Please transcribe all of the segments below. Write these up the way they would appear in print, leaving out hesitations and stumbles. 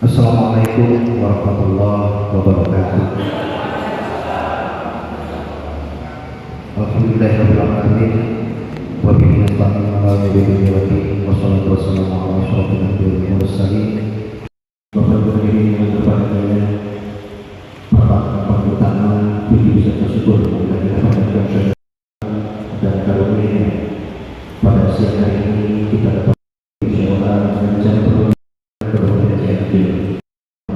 Assalamualaikum warahmatullahi wabarakatuh. Alhamdulillahirabbil alamin. Wa bihi nasta'inu ala nabiyyi wa alihi wassalatu wassalamu ala asyrofil anbiya'i wal mursalin. Bapak berdiri dengan kepadanya pertama utama puji bisa bersyukur kepada dan karunia pada siang hari ini kita dapat berbicara dan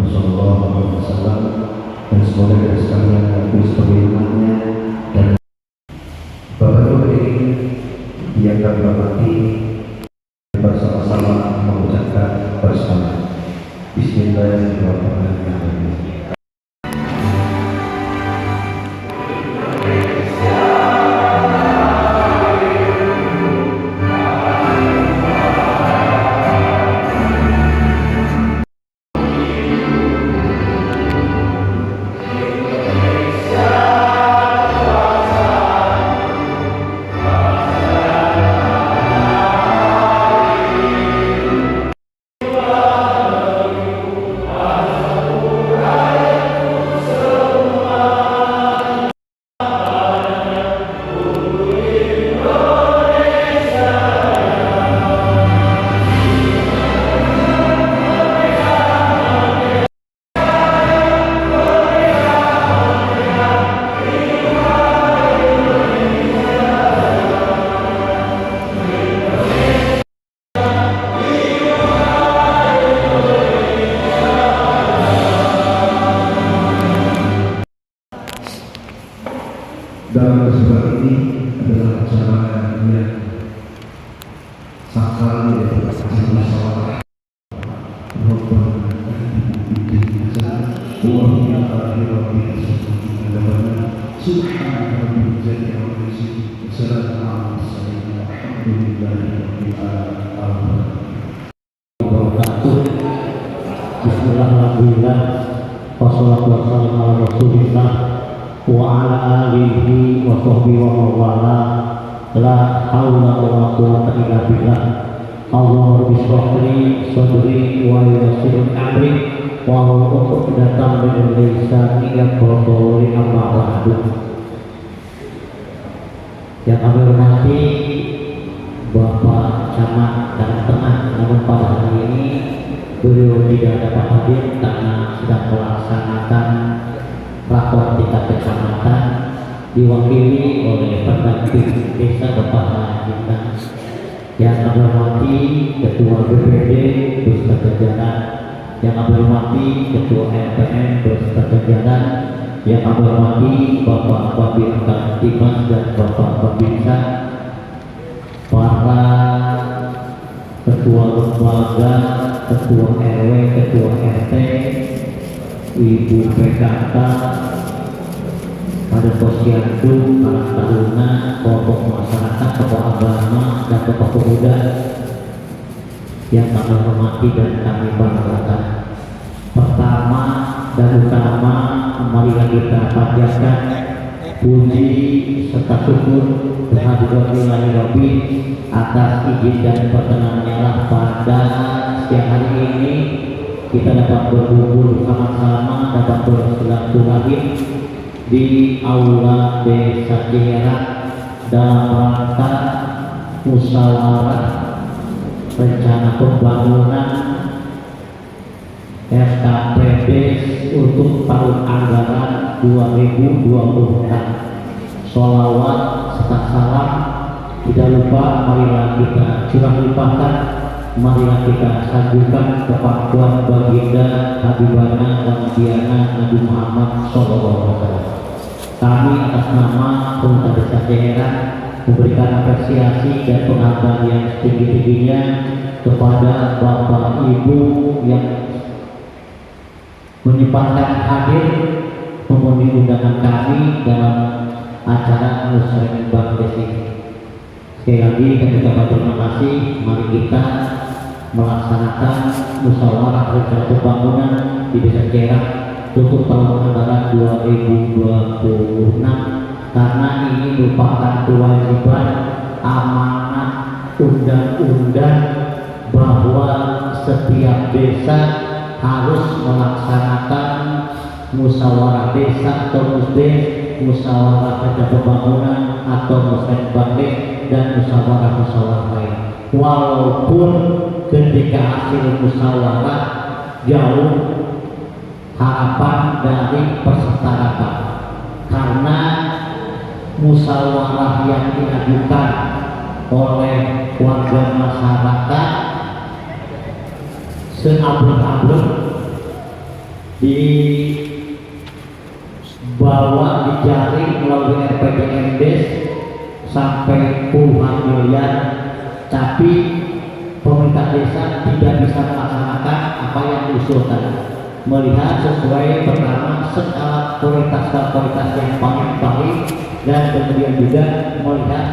Sallallahu Alaihi Wasallam, dan semoga kita sekalian mengakui sebagai umatnya. Dan Bapak Ibu ini yang kami hormati, bersama-sama mengucapkan bersama Bismillahirrahmanirrahim. Dalam kesempatan ini adalah acara yang sakral, yaitu acara salat Bismillahirrahmanirrahim. Wassalatu wassalamu ala Rasulillah wa ala alihi wa sahbihi wa mawala. La haula wa la quwwata illa billah. Allahumma bishrah li sadri wa yassir li amri wa hlul 'uqdatam min lisani yafqahu qawli, amma ba'du. Yang kami hormati Bapak Camat dan Tengah, namun pada hari ini beliau tidak dapat hadir karena sedang melaksanakan rakor tingkat kecamatan diwakili oleh pendamping desa Bapak kita. Yang kami hormati Ketua BPD beserta jajaran, yang kami hormati Ketua RPM beserta jajaran, yang kami hormati Bapak Babin Kamtibmas dan Bapak Babinsa, para Ketua Lembaga, Ketua RW, Ketua RT, Ibu PKK, pada posyandu, para taruna, kelompok masyarakat, tokoh agama, dan tokoh pemuda yang kami hormati dan kami banggakan. Pertama dan utama, marilah kita panjatkan puji serta syukur kehadiran Rabbi atas izin dan perkenanannya lah pada siang hari ini kita dapat berkumpul bersama-sama, dapat bersilaturahim di aula Desa Ciherang dalam rangka musyawarah rencana pembangunan SKPD untuk tahun anggaran 2024. Sholawat serta salam tidak lupa marilah kita curah limpahkan, marilah kita sanjungkan kepada baginda Habibana Nabiana Nabi Muhammad SAW. Kami atas nama Pemerintah Desa Ciherang memberikan apresiasi dan penghargaan yang setinggi-tingginya kepada Bapak Ibu yang menyempatkan hadir memenuhi undangan kami dalam acara musyawarah desa. Sekali lagi kami ucapkan terima kasih. Mari kita melaksanakan musyawarah rencana pembangunan di Desa Ciherang untuk tahun anggaran 2026, karena ini merupakan kewajiban amanat undang-undang bahwa setiap desa harus melaksanakan musyawarah desa atau musdes, musyawarah kerja pembangunan atau musyawarah bangkit dan musyawarah lain. Walaupun ketika hasil musyawarah jauh harapan dari peserta rapat, karena musyawarah yang diajukan oleh warga masyarakat seabrek-abrek dibawa dijaring melalui RPJMDes sampai puluhan miliar, tapi pemerintah desa tidak bisa melaksanakan apa yang diusulkan, melihat sesuai pertama skala prioritas yang paling baik, dan kemudian juga melihat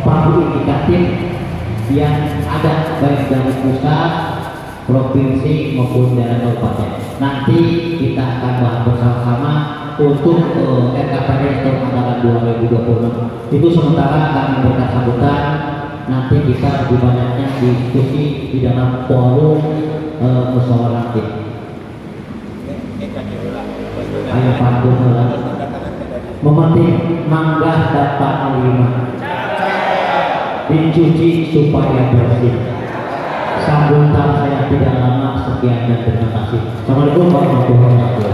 pagu indikatif yang ada baik dari pusat, provinsi maupun daerah kabupaten. Nanti kita akan bahas bersama-sama untuk RKPD tahun anggaran 2026. Itu sementara kami memberikan sambutan. Nanti kita lebih banyaknya diskusi di dalam forum musyawarah nanti. Ayo pandu memetik mangga dapat menerima, dicuci supaya bersih. Sambutan saya tidak lama, sekian dan terima kasih. Assalamualaikum warahmatullahi wabarakatuh.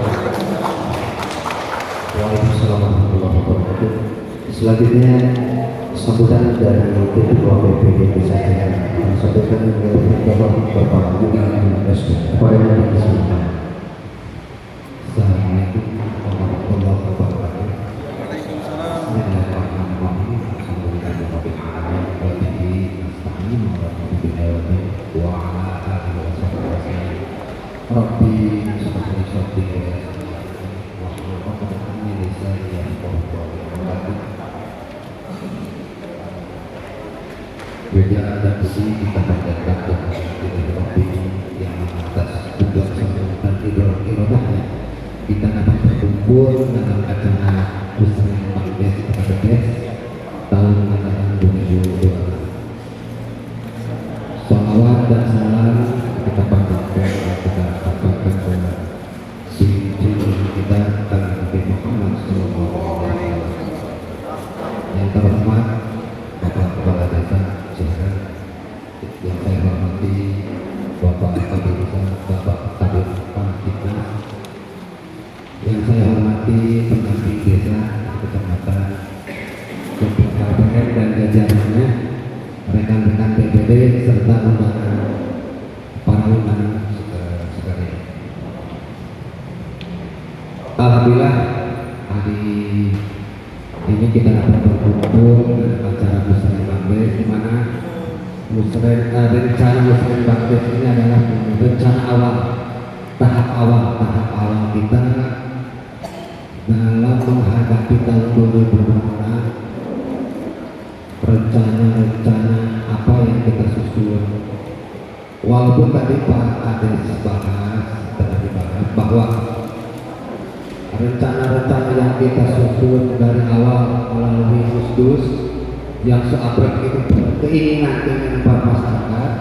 Waalaikumsalam warahmatullahi wabarakatuh. Selanjutnya sambutan dari Ketua BPD Desa yang disampaikan oleh Bapak Budi Anumerta kepada yang disilakan. Assalamualaikum warahmatullahi wabarakatuh. Bismillahirrahmanirrahim. Rabbi beda dan besi kita panjatkan kepada Rabbi yang atas tugas dan irodahnya kita dapat berkumpul dalam acara Muslim Magdes tahun anggaran 2022. Salawat dan salam kita panjatkan kita sampaikan kepada kita Nabi Muhammad SAW. Yang terhormat Bapak Kepala Desa Ciherang, yang saya hormati Bapak Kabir Desa, Bapak Kabir Pangkitnas, yang saya hormati pendamping desa kecamatan, KPM dan jajarannya, rekan-rekan BPD serta undangan para undangan sekalian. Alhamdulillah hari ini kita dapat berkumpul dalam acara Muslim Magdes, di mana rencana Muslim Magdes ini adalah rencana awal, tahap awal kita dalam menghadapi tahun 2026. Rencana apa yang kita susun, walaupun tadi Pak Ades telah dibahas bahwa rencana-rencana yang kita susun dari awal melalui Musdus yang seabrek itu keinginan para masyarakat,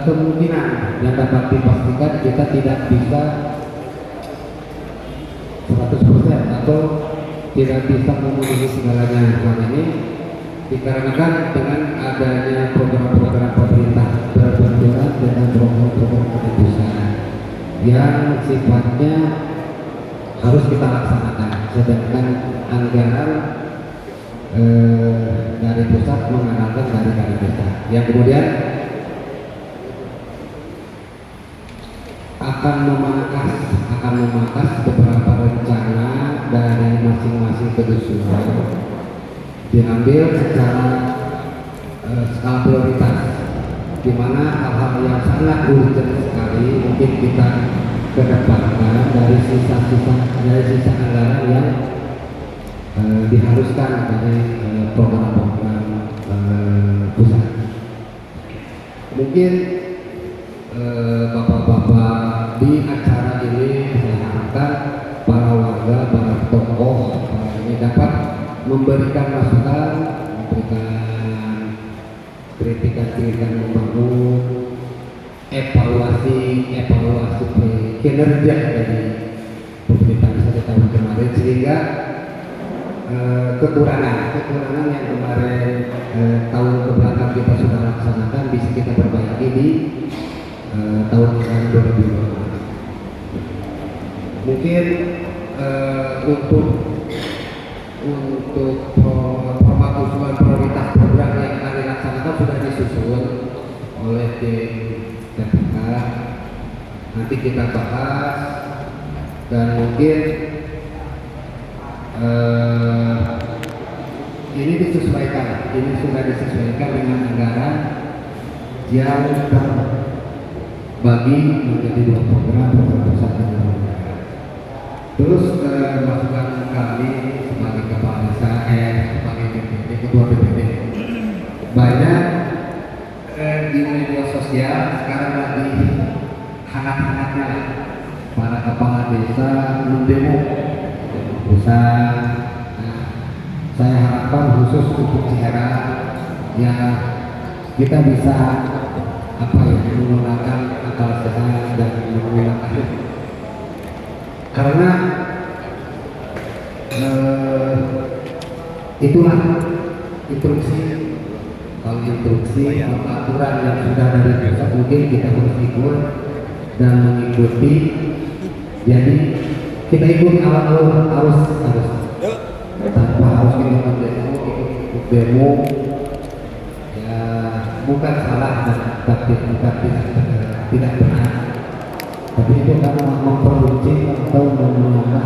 kemungkinan yang dapat dipastikan kita tidak bisa 100% atau tidak bisa memenuhi segalanya. Karena ini dikarenakan dengan adanya program-program pemerintah berbenturan dengan program-program keputusan yang sifatnya harus kita laksanakan, sedangkan anggaran dari pusat mengandalkan dari desa, yang kemudian akan memangkas beberapa rencana dari masing-masing kedusunan diambil secara skala prioritas, di mana hal-hal yang sangat urgent sekali mungkin kita kedepankan dari sisa anggaran yang diharuskan dari program-program pusat. Mungkin bapak-bapak di acara ini saya harapkan para warga, para tokoh ini dapat memberikan masukan, memberikan kritikan membangun evaluasi kinerja dari pemerintah pusat di tahun kemarin, sehingga kekurangan yang kemarin tahun kebelakang kita sudah laksanakan bisa kita perbaiki di tahun 2020. Mungkin untuk pemangkuan prioritas program yang akan dilaksanakan sudah disusun oleh tim TPK. Nanti kita bahas, dan mungkin ini sudah disesuaikan dengan anggaran yang terbagi menjadi 2 program pusat dan daerah. Terus masukan kami sebagai kepala desa, sebagai BPD, ketua BPD, banyak di media sosial sekarang lagi hangat-hangatnya para kepala desa mendemo pusat. Saya harapkan khusus untuk Ciherang ya kita bisa menggunakan akal sehat dan menggunakan, karena itulah instruksi. Kalau instruksi aturan yang sudah dari pusat mungkin kita harus ikut dan mengikuti. Jadi kita ikut alur harus tanpa harus kita ikut demo ya, bukan salah dan tidak benar, tapi itu kan memproduksi atau menambah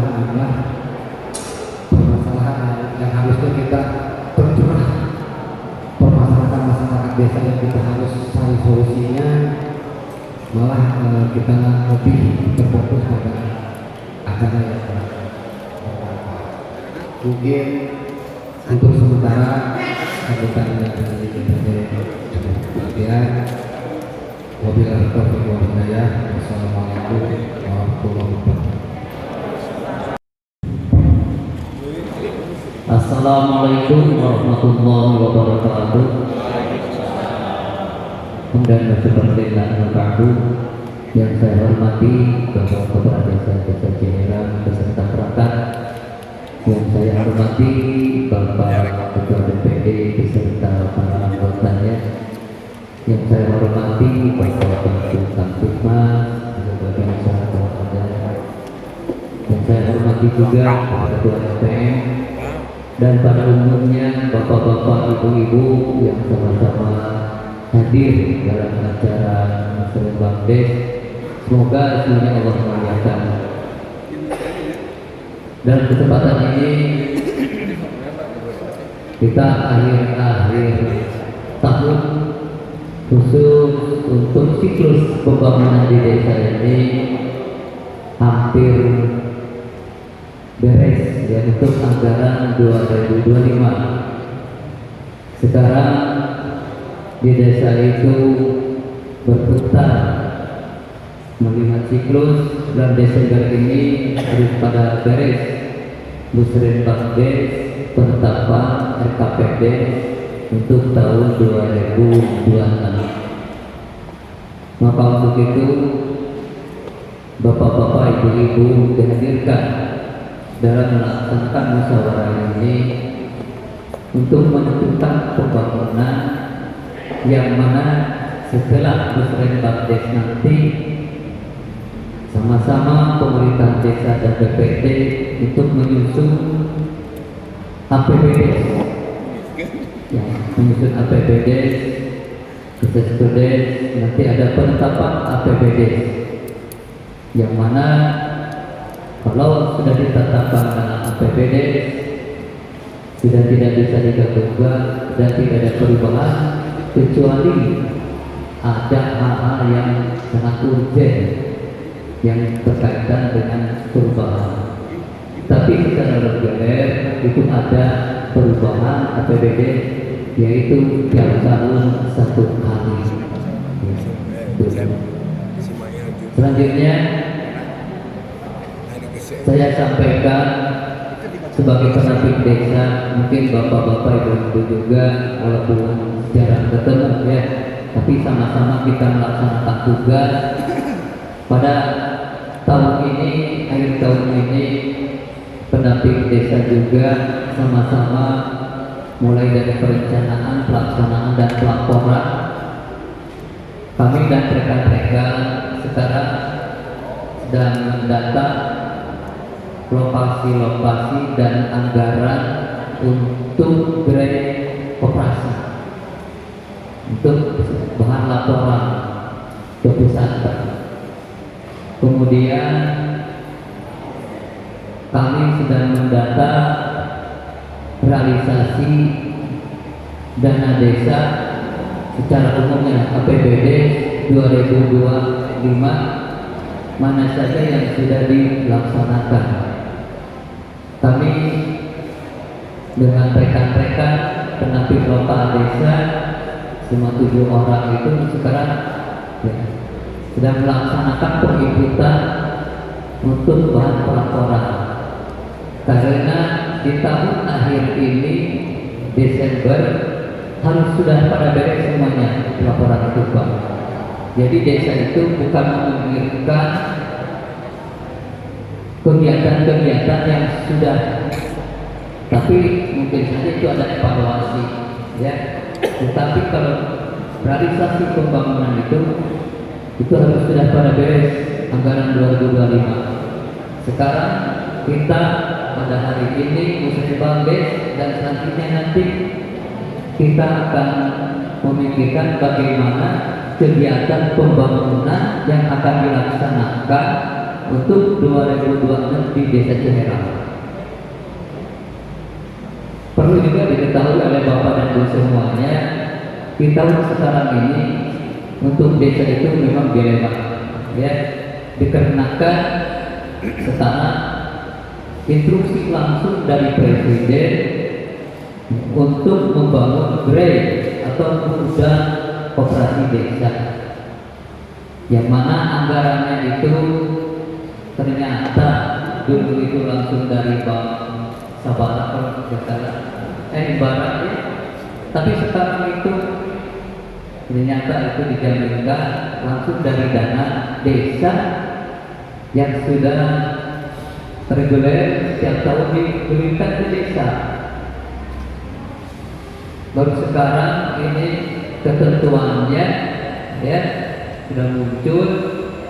permasalahan yang harusnya kita tercurah, permasalahan masyarakat desa yang kita harus cari solusinya, malah kita lebih terfokus pada acara yang mungkin untuk sementara sambutannya dari bagian. Wabillahi taufiq wal hidayah. Wassalamualaikum warahmatullahi wabarakatuh. Assalamualaikum warahmatullahi wabarakatuh. Kemudian seperti yang saya hormati Bapak Kepala Desa Ciherang beserta perangkat, yang saya hormati Bapak Ketua DPD beserta para anggotanya, yang saya hormati Bapak Bangku Kamtipmas, sebagai sahabat ada, yang saya hormati juga Ketua SPM dan pada umumnya bapak-bapak, ibu-ibu yang sama-sama hadir dalam acara Muslim Bangdes. Semoga semuanya Allah memuliakan. Dan kesempatan ini kita akhir tahun khusus untuk siklus pembangunan di desa ini hampir beres ya, untuk anggaran 2025. Sekarang di desa itu berputar melihat siklus bulan Desember ini harus pada beres Musren Bangdes penetapan RKPD untuk tahun 2026. Maka untuk itu bapak-bapak, ibu-ibu dihadirkan dalam melaksanakan musyawarah ini untuk menentukan pembangunan yang mana setelah Musren Bangdes nanti sama-sama pemerintah desa dan BPD untuk menyusun APBD, ya, menyusun APBD, Keseskudes, nanti ada penetapan APBD, yang mana kalau sudah ditetapkan dalam APBD sudah tidak bisa digabungkan dan tidak ada perubahan kecuali ada hal-hal yang sangat urgent yang berkaitan dengan perubahan. Tapi secara reguler itu ada perubahan APBD, yaitu tiap tahun 1 kali. Selanjutnya saya sampaikan sebagai penamping desa, mungkin bapak-bapak ibu-ibu juga walaupun jarang ketemu ya, tapi sama-sama kita melaksanakan tugas. Pada tahun ini, akhir tahun ini, pendamping desa juga sama-sama mulai dari perencanaan, pelaksanaan, dan pelaporan. Kami dan rekan-rekan sekarang sedang mendata lokasi-lokasi dan anggaran untuk grade koperasi, untuk bahan laporan ke pusat. Kemudian kami sedang mendata realisasi dana desa secara umumnya APBD 2025, mana saja yang sudah dilaksanakan. Kami dengan rekan-rekan pendamping lokal desa semua 7 orang itu sekarang sedang melaksanakan penginputan untuk bahan pelaporan, karena di tahun akhir ini Desember harus sudah pada beres semuanya laporan itu, Pak. Jadi desa itu bukan memikirkan kegiatan-kegiatan yang sudah, tapi mungkin saja itu ada evaluasi, ya. Tetapi kalau realisasi pembangunan itu harus sudah pada beres anggaran 2025. Sekarang kita pada hari ini musibah dan selanjutnya nanti kita akan memikirkan bagaimana kegiatan pembangunan yang akan dilaksanakan untuk 2026 di Desa Ciherang. Perlu juga diketahui oleh Bapak dan Ibu semuanya, di tahun sekarang ini untuk desa itu memang dilema, ya, dikarenakan sekarang instruksi langsung dari Presiden untuk membangun grade atau gudang koperasi desa, yang mana anggarannya itu ternyata dulu itu langsung dari Bank Sabara kalau tidak salah, Barat ya. Tapi sekarang itu ternyata itu dijaminkan langsung dari dana desa yang sudah reguler setiap tahun diberikan ke desa. Baru sekarang ini ketentuannya, ya, sudah muncul,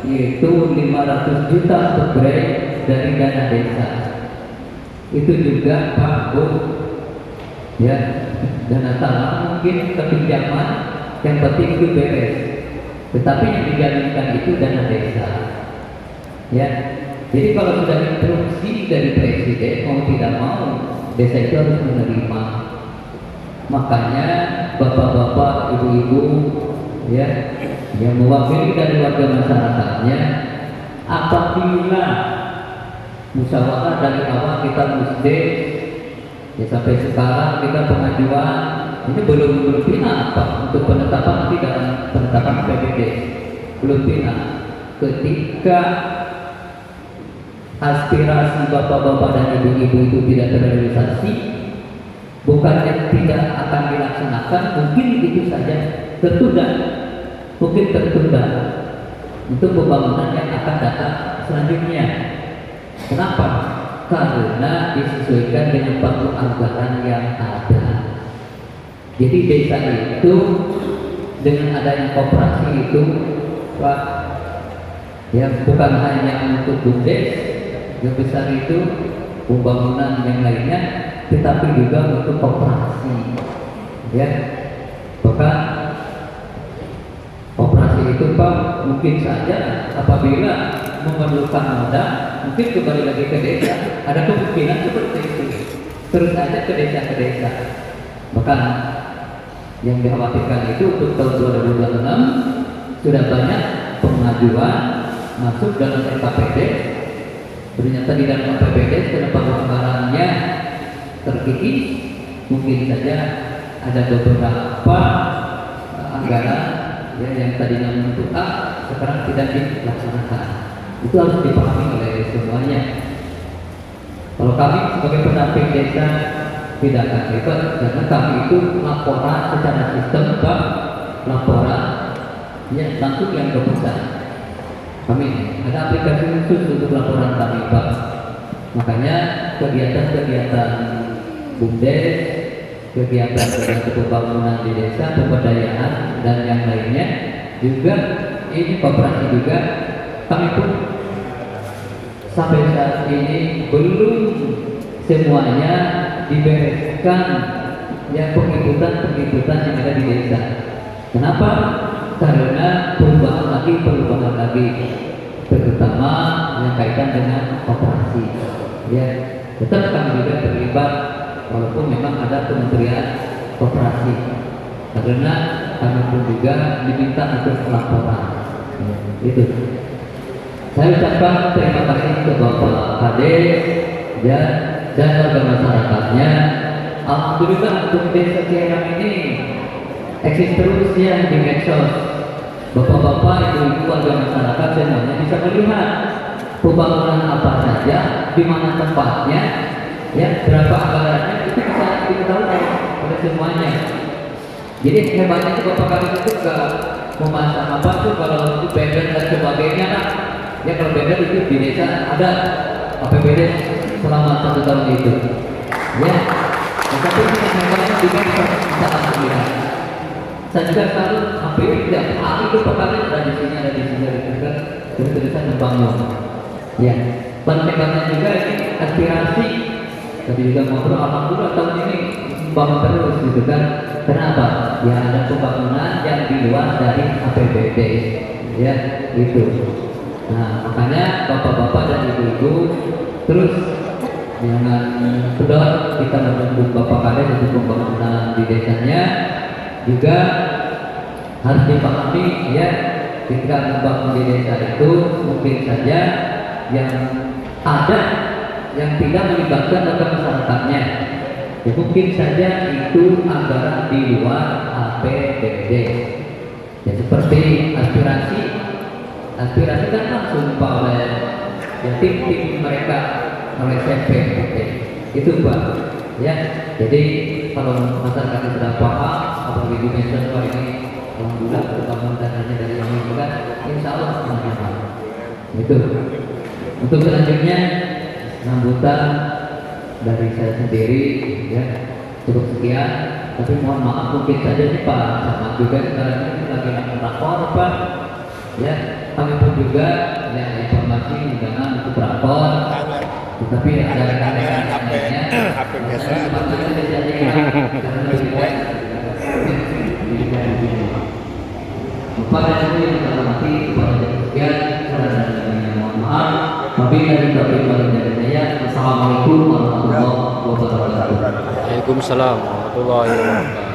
yaitu 500 juta untuk grade dari dana desa. Itu juga Pak Bu, ya, dana talang mungkin kepinjaman, yang penting itu beres. Tetapi yang dijaminkan itu dana desa, ya. Jadi kalau sudah instruksi dari Presiden, mau tidak mau desa itu harus menerima. Makanya bapak-bapak, ibu-ibu, ya, yang mewakili dari warga masyarakatnya, apabila musyawarah dari awal kita musdes, ya sampai sekarang kita pengajuan ini belum final Pak, untuk penetapan nanti dalam penetapan PBD belum final. Ketika aspirasi bapak-bapak dan ibu-ibu itu tidak terrealisasi, bukannya tidak akan dilaksanakan, mungkin itu saja tertunda, mungkin tertunda untuk pembangunan yang akan datang selanjutnya. Kenapa? Karena disesuaikan dengan pagu anggaran yang ada. Jadi desa itu dengan adanya koperasi itu, Pak, ya, bukan hanya untuk bumdes yang besar itu, pembangunan yang lainnya, tetapi juga untuk koperasi, ya. Bahkan koperasi itu Pak mungkin saja apabila memerlukan modal, mungkin kembali lagi ke desa. Ada kemungkinan seperti itu, terus aja ke desa. Bahkan yang dikhawatirkan itu untuk tahun 2026 sudah banyak pengajuan masuk dalam RKPD. Ternyata di dalam RKPD kenapa anggarannya terkikis, mungkin saja ada beberapa anggaran, ya, yang tadinya untuk A sekarang tidak dilaksanakan. Itu harus dipahami oleh semuanya. Kalau kami sebagai pendamping desa tidak akan ribet, karena kami itu laporan secara sistem Pak, laporan ya langsung yang ke pusat. Kami ada aplikasi khusus untuk laporan kami Pak. Makanya kegiatan-kegiatan BUMDes, kegiatan pembangunan di desa, pemberdayaan dan yang lainnya juga ini koperasi juga kami pun sampai saat ini belum semuanya dibereskan ya pengikutan yang ada di desa. Kenapa? Karena perubahan lagi, terutama yang kaitan dengan koperasi. Ya, tetap kami juga terlibat walaupun memang ada kementerian koperasi. Karena kami pun juga diminta untuk laporan. Itu. Saya ucapkan terima kasih ke Bapak Kades ya, dan warga masyarakatnya. Alhamdulillah untuk desa Ciherang ini eksis terus ya di medsos. Bapak-bapak, ibu-ibu, warga masyarakat semuanya bisa melihat pembangunan apa saja, di mana tempatnya, ya berapa anggarannya itu bisa diketahui oleh semuanya. Jadi hebatnya itu Bapak Kades itu nggak memasang apa tuh kalau itu banner dan sebagainya kan. Ya kalau banner itu di desa ada APBD selama 1 tahun itu. Ya, tetapi yang hebatnya di medsos bisa melihat. Saya juga selalu hampir tiap hari itu perkara ada di sini juga tulisan membangun. Ya, pentingnya juga ini aspirasi. Tapi juga ngobrol alhamdulillah tahun ini membangun terus gitu kan. Kenapa? Ya ada pembangunan yang di luar dari APBD. Ya, itu. Nah, makanya bapak-bapak dan ibu-ibu terus jangan kendor kita mendukung Bapak Kades untuk pembangunan di desanya. Juga harus dipahami ya, ketika membangun di desa itu mungkin saja yang ada yang tidak melibatkan warga masyarakatnya, ya, mungkin saja itu anggaran di luar APBD. Ya, seperti aspirasi kan langsung oleh ya, tim mereka oleh CPPT itu Pak. Ya, jadi kalau masyarakat sudah paham apalagi di medsos ini alhamdulillah terbangun dananya dari kami juga, insya Allah teman-teman. Itu untuk selanjutnya sambutan dari saya sendiri ya cukup sekian, tapi mohon maaf mungkin saja nih Pak sama juga sekarang ini lagi rakor Pak ya, kami pun juga ya informasi undangan untuk rakor. Tetapi ada rekan-rekan lainnya HP biasa Bapak dan Ibu yang kita hormati, kepada sekian dan mohon maaf. Wabillahi taufiq wal hidayah. Assalamualaikum warahmatullahi wabarakatuh. Waalaikumsalam warahmatullahi wabarakatuh.